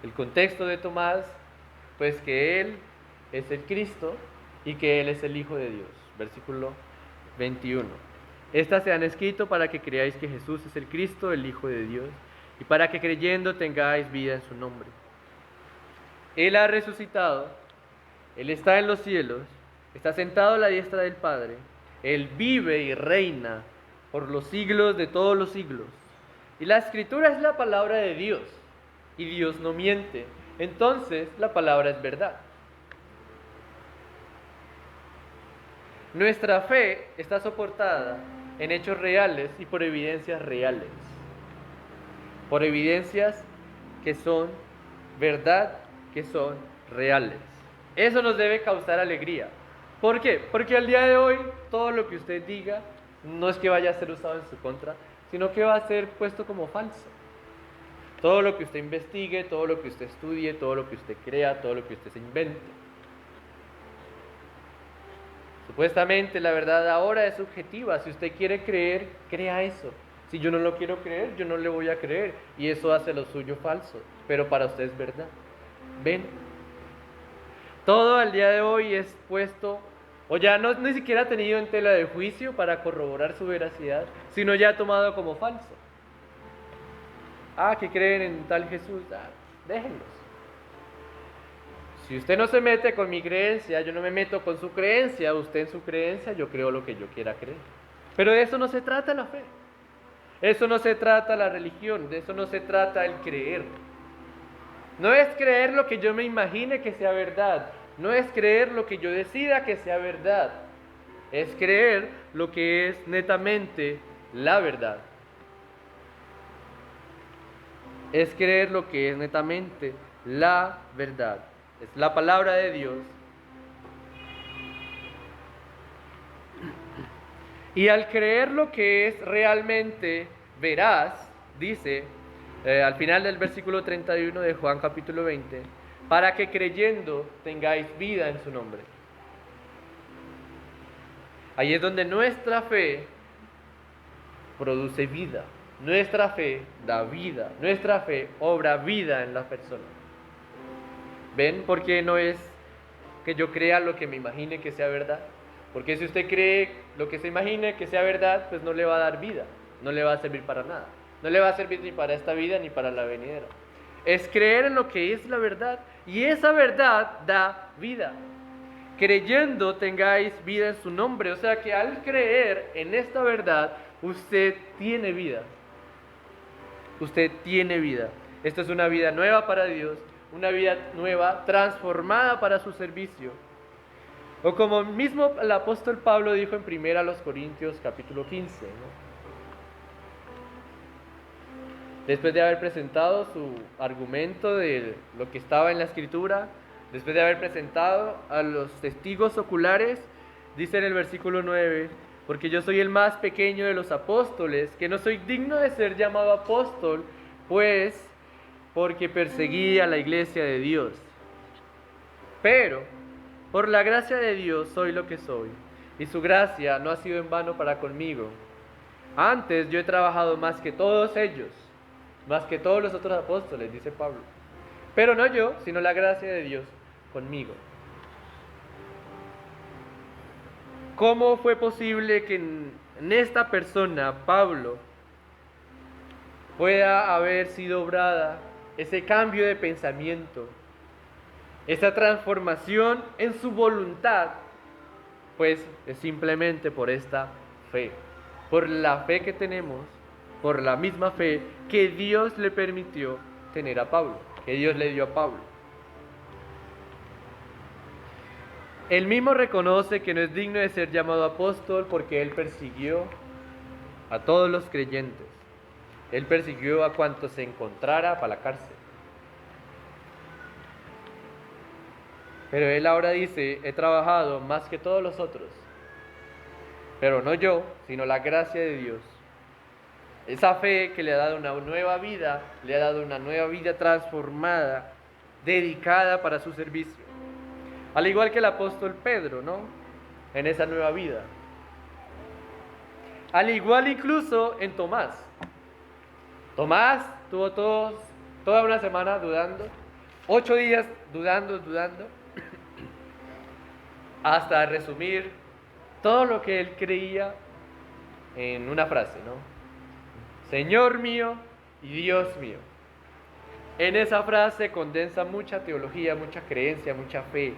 el contexto de Tomás, pues que Él es el Cristo y que Él es el Hijo de Dios. Versículo 21. Estas se han escrito para que creáis que Jesús es el Cristo, el Hijo de Dios, y para que creyendo tengáis vida en su nombre. Él ha resucitado, Él está en los cielos, está sentado a la diestra del Padre, Él vive y reina por los siglos de todos los siglos. Y la Escritura es la palabra de Dios, y Dios no miente, entonces la palabra es verdad. Nuestra fe está soportada en hechos reales y por evidencias reales. Por evidencias que son verdad, que son reales. Eso nos debe causar alegría. ¿Por qué? Porque al día de hoy todo lo que usted diga no es que vaya a ser usado en su contra, sino que va a ser puesto como falso. Todo lo que usted investigue, todo lo que usted estudie, todo lo que usted crea, todo lo que usted se invente. Supuestamente la verdad ahora es subjetiva. Si usted quiere creer, crea eso. Si yo no lo quiero creer, yo no le voy a creer. Y eso hace lo suyo falso. Pero para usted es verdad. ¿Ven? Todo al día de hoy es puesto, o ya no ni siquiera tenido en tela de juicio para corroborar su veracidad, sino ya tomado como falso. Que creen en tal Jesús, déjenlos. Si usted no se mete con mi creencia, yo no me meto con su creencia, usted en su creencia, yo creo lo que yo quiera creer. Pero de eso no se trata la fe. Eso no se trata la religión, de eso no se trata el creer. No es creer lo que yo me imagine que sea verdad, no es creer lo que yo decida que sea verdad, es creer lo que es netamente la verdad. Es creer lo que es netamente la verdad. Es la palabra de Dios. Y al creer lo que es realmente veraz, dice al final del versículo 31 de Juan capítulo 20, para que creyendo tengáis vida en su nombre. Ahí es donde nuestra fe produce vida. Nuestra fe da vida. Nuestra fe obra vida en la persona. ¿Ven? Porque no es que yo crea lo que me imagine que sea verdad. Porque si usted cree lo que se imagine que sea verdad, pues no le va a dar vida. No le va a servir para nada. No le va a servir ni para esta vida ni para la venidera. Es creer en lo que es la verdad. Y esa verdad da vida. Creyendo tengáis vida en su nombre. O sea que al creer en esta verdad, usted tiene vida. Usted tiene vida. Esta es una vida nueva para Dios. Una vida nueva, transformada para su servicio. O como mismo el apóstol Pablo dijo en 1 Corintios capítulo 15, ¿no? después de haber presentado su argumento de lo que estaba en la Escritura, después de haber presentado a los testigos oculares, dice en el versículo 9, porque yo soy el más pequeño de los apóstoles, que no soy digno de ser llamado apóstol, pues porque perseguí a la iglesia de Dios. Pero por la gracia de Dios soy lo que soy, y su gracia no ha sido en vano para conmigo. Antes yo he trabajado más que todos ellos, más que todos los otros apóstoles, dice Pablo. Pero no yo, sino la gracia de Dios conmigo. ¿Cómo fue posible que en esta persona, Pablo, pueda haber sido obrada ese cambio de pensamiento, esa transformación en su voluntad? Pues es simplemente por esta fe, por la fe que tenemos, por la misma fe que Dios le permitió tener a Pablo, que Dios le dio a Pablo. Él mismo reconoce que no es digno de ser llamado apóstol porque él persiguió a todos los creyentes. Él persiguió a cuantos se encontrara para la cárcel. Pero él ahora dice, he trabajado más que todos los otros. Pero no yo, sino la gracia de Dios. Esa fe que le ha dado una nueva vida, le ha dado una nueva vida transformada, dedicada para su servicio. Al igual que el apóstol Pedro, ¿no? En esa nueva vida. Al igual incluso en Tomás. Tomás tuvo toda una semana dudando, 8 días dudando, hasta resumir todo lo que él creía en una frase, ¿no? Señor mío y Dios mío. En esa frase condensa mucha teología, mucha creencia, mucha fe.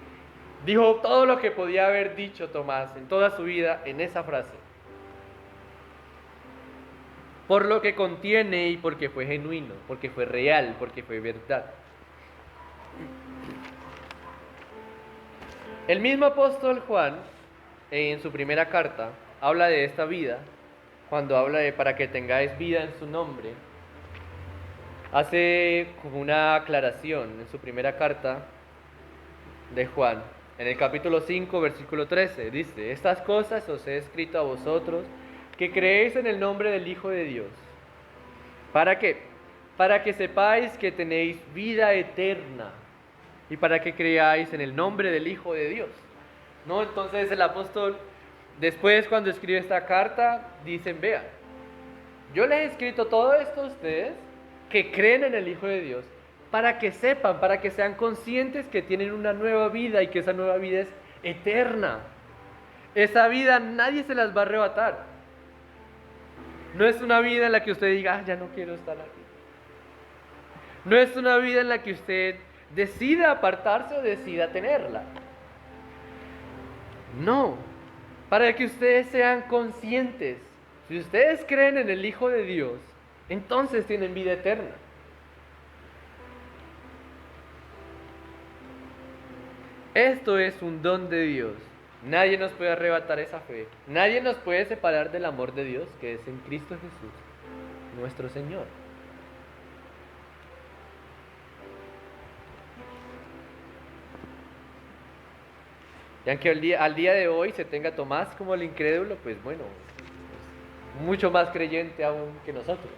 Dijo todo lo que podía haber dicho Tomás en toda su vida en esa frase. Por lo que contiene y porque fue genuino, porque fue real, porque fue verdad. El mismo apóstol Juan, en su primera carta, habla de esta vida, cuando habla de para que tengáis vida en su nombre. Hace como una aclaración en su primera carta de Juan. En el capítulo 5, versículo 13, dice, estas cosas os he escrito a vosotros, que creéis en el nombre del Hijo de Dios. ¿Para qué? Para que sepáis que tenéis vida eterna, y para que creáis en el nombre del Hijo de Dios. ¿No? Entonces el apóstol, después cuando escribe esta carta, dicen, vean, yo les he escrito todo esto a ustedes, que creen en el Hijo de Dios, para que sepan, para que sean conscientes que tienen una nueva vida y que esa nueva vida es eterna. Esa vida nadie se las va a arrebatar. No es una vida en la que usted diga, ya no quiero estar aquí. No es una vida en la que usted decida apartarse o decida tenerla. No, para que ustedes sean conscientes. Si ustedes creen en el Hijo de Dios, entonces tienen vida eterna. Esto es un don de Dios. Nadie nos puede arrebatar esa fe. Nadie nos puede separar del amor de Dios que es en Cristo Jesús, nuestro Señor. Y aunque al día de hoy se tenga a Tomás como el incrédulo, pues bueno, es mucho más creyente aún que nosotros.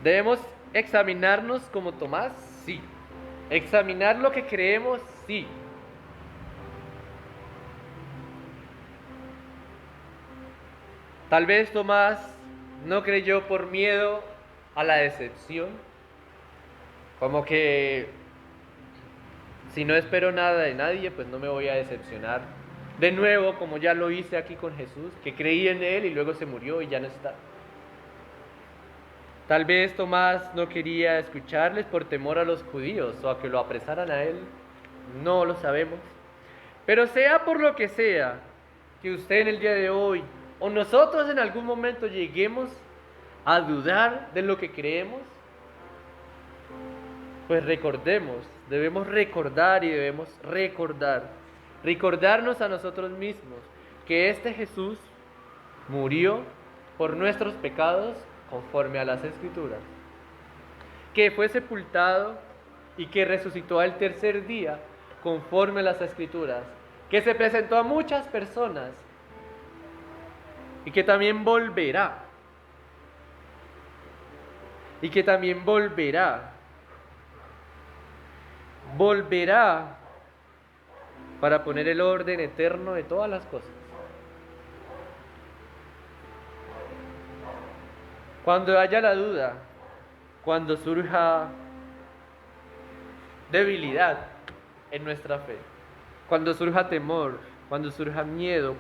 ¿Debemos examinarnos como Tomás? Sí. ¿Examinar lo que creemos? Sí. Tal vez Tomás no creyó por miedo a la decepción, como que si no espero nada de nadie, pues no me voy a decepcionar. De nuevo, como ya lo hice aquí con Jesús, que creí en Él y luego se murió y ya no está. Tal vez Tomás no quería escucharles por temor a los judíos o a que lo apresaran a él. No lo sabemos. Pero sea por lo que sea, que usted en el día de hoy o nosotros en algún momento lleguemos a dudar de lo que creemos, pues debemos recordar y debemos recordarnos a nosotros mismos que este Jesús murió por nuestros pecados conforme a las Escrituras, que fue sepultado y que resucitó al tercer día conforme a las Escrituras, que se presentó a muchas personas y que también volverá. Y que también volverá para poner el orden eterno de todas las cosas. Cuando haya la duda, cuando surja debilidad en nuestra fe, cuando surja temor, cuando surja miedo,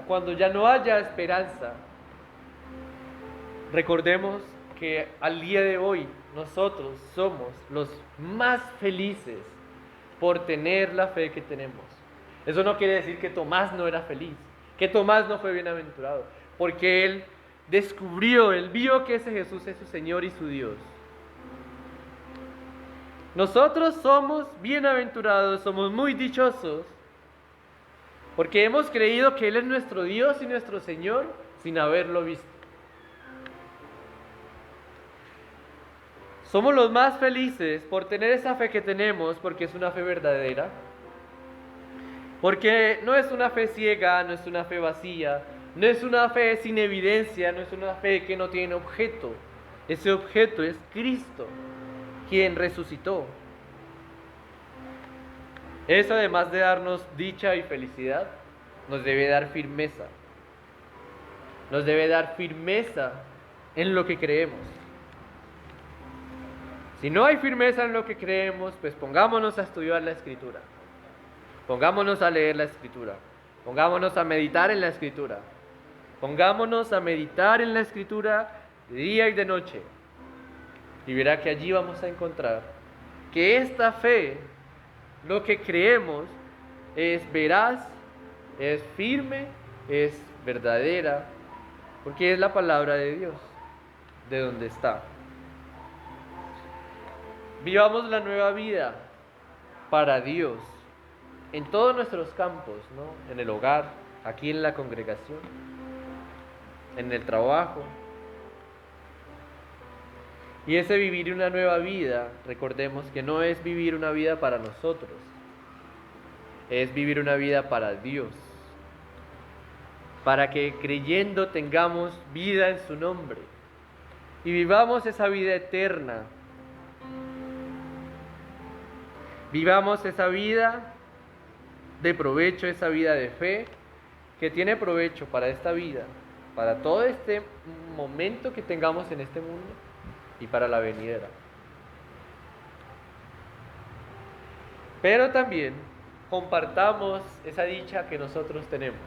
cuando ya no haya esperanza, recordemos que al día de hoy nosotros somos los más felices por tener la fe que tenemos. Eso no quiere decir que Tomás no era feliz, que Tomás no fue bienaventurado, porque él vio que ese Jesús es su Señor y su Dios. Nosotros somos bienaventurados, somos muy dichosos, porque hemos creído que Él es nuestro Dios y nuestro Señor sin haberlo visto. Somos los más felices por tener esa fe que tenemos, porque es una fe verdadera, porque no es una fe ciega, no es una fe vacía, no es una fe sin evidencia, no es una fe que no tiene objeto. Ese objeto es Cristo, quien resucitó. Eso, además de darnos dicha y felicidad, nos debe dar firmeza. Nos debe dar firmeza en lo que creemos. Si no hay firmeza en lo que creemos, pues pongámonos a estudiar la Escritura. Pongámonos a leer la Escritura. Pongámonos a meditar en la Escritura. Pongámonos a meditar en la Escritura de día y de noche. Y verá que allí vamos a encontrar que esta fe, lo que creemos, es veraz, es firme, es verdadera, porque es la palabra de Dios, de donde está. Vivamos la nueva vida para Dios, en todos nuestros campos, ¿no? En el hogar, aquí en la congregación, en el trabajo. Y ese vivir una nueva vida, recordemos que no es vivir una vida para nosotros, es vivir una vida para Dios, para que creyendo tengamos vida en su nombre y vivamos esa vida eterna. Vivamos esa vida de provecho, esa vida de fe, que tiene provecho para esta vida, para todo este momento que tengamos en este mundo y para la venidera. Pero también compartamos esa dicha que nosotros tenemos.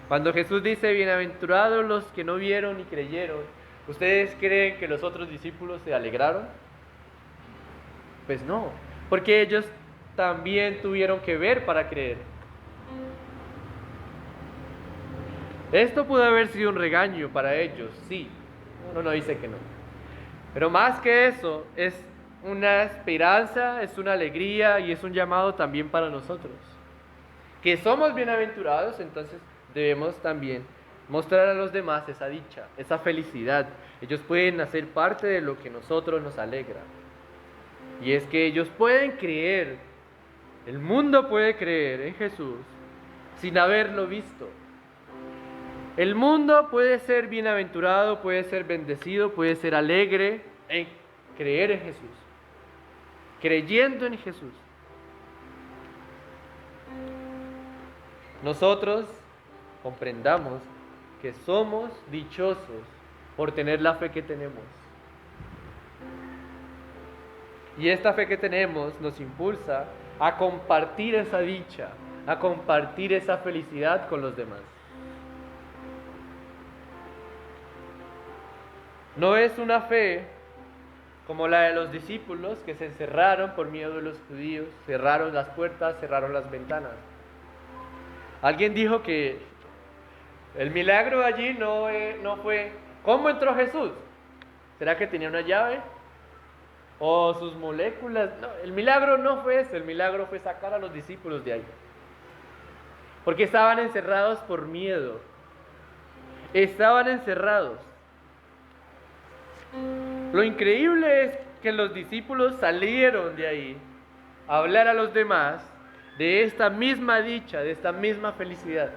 Cuando Jesús dice, bienaventurados los que no vieron y creyeron, ¿ustedes creen que los otros discípulos se alegraron? Pues no, porque ellos también tuvieron que ver para creer. Esto pudo haber sido un regaño para ellos, sí. Uno no dice que no. Pero más que eso, es una esperanza, es una alegría y es un llamado también para nosotros. Que somos bienaventurados, entonces debemos también mostrar a los demás esa dicha, esa felicidad. Ellos pueden hacer parte de lo que a nosotros nos alegra. Y es que ellos pueden creer, el mundo puede creer en Jesús sin haberlo visto. El mundo puede ser bienaventurado, puede ser bendecido, puede ser alegre en creer en Jesús, creyendo en Jesús. Nosotros comprendamos que somos dichosos por tener la fe que tenemos. Y esta fe que tenemos nos impulsa a compartir esa dicha, a compartir esa felicidad con los demás. No es una fe como la de los discípulos que se encerraron por miedo de los judíos, cerraron las puertas, cerraron las ventanas. Alguien dijo que el milagro allí no fue ¿cómo entró Jesús? ¿Será que tenía una llave? o sus moléculas. No, el milagro no fue eso, el milagro fue sacar a los discípulos de ahí. Porque estaban encerrados por miedo. Estaban encerrados. Lo increíble es que los discípulos salieron de ahí a hablar a los demás de esta misma dicha, de esta misma felicidad,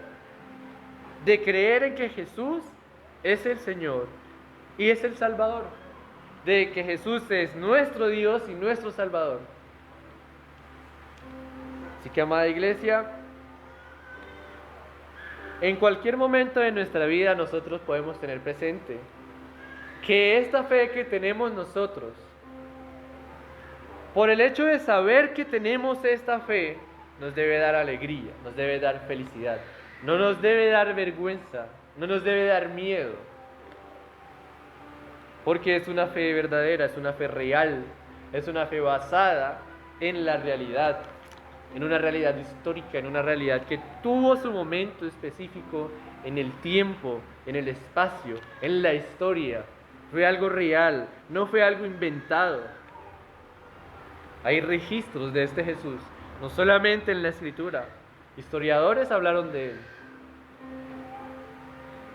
de creer en que Jesús es el Señor y es el Salvador, de que Jesús es nuestro Dios y nuestro Salvador. Así que, amada iglesia, en cualquier momento de nuestra vida nosotros podemos tener presente que esta fe que tenemos nosotros, por el hecho de saber que tenemos esta fe, nos debe dar alegría, nos debe dar felicidad, no nos debe dar vergüenza, no nos debe dar miedo, porque es una fe verdadera, es una fe real, es una fe basada en la realidad, en una realidad histórica, en una realidad que tuvo su momento específico en el tiempo, en el espacio, en la historia. Fue algo real, no fue algo inventado. Hay registros de este Jesús, no solamente en la Escritura. Historiadores hablaron de él.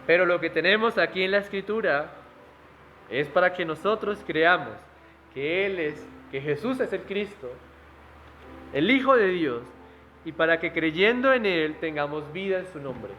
Pero lo que tenemos aquí en la Escritura es para que nosotros creamos que Jesús es el Cristo, el Hijo de Dios, y para que creyendo en Él tengamos vida en su nombre.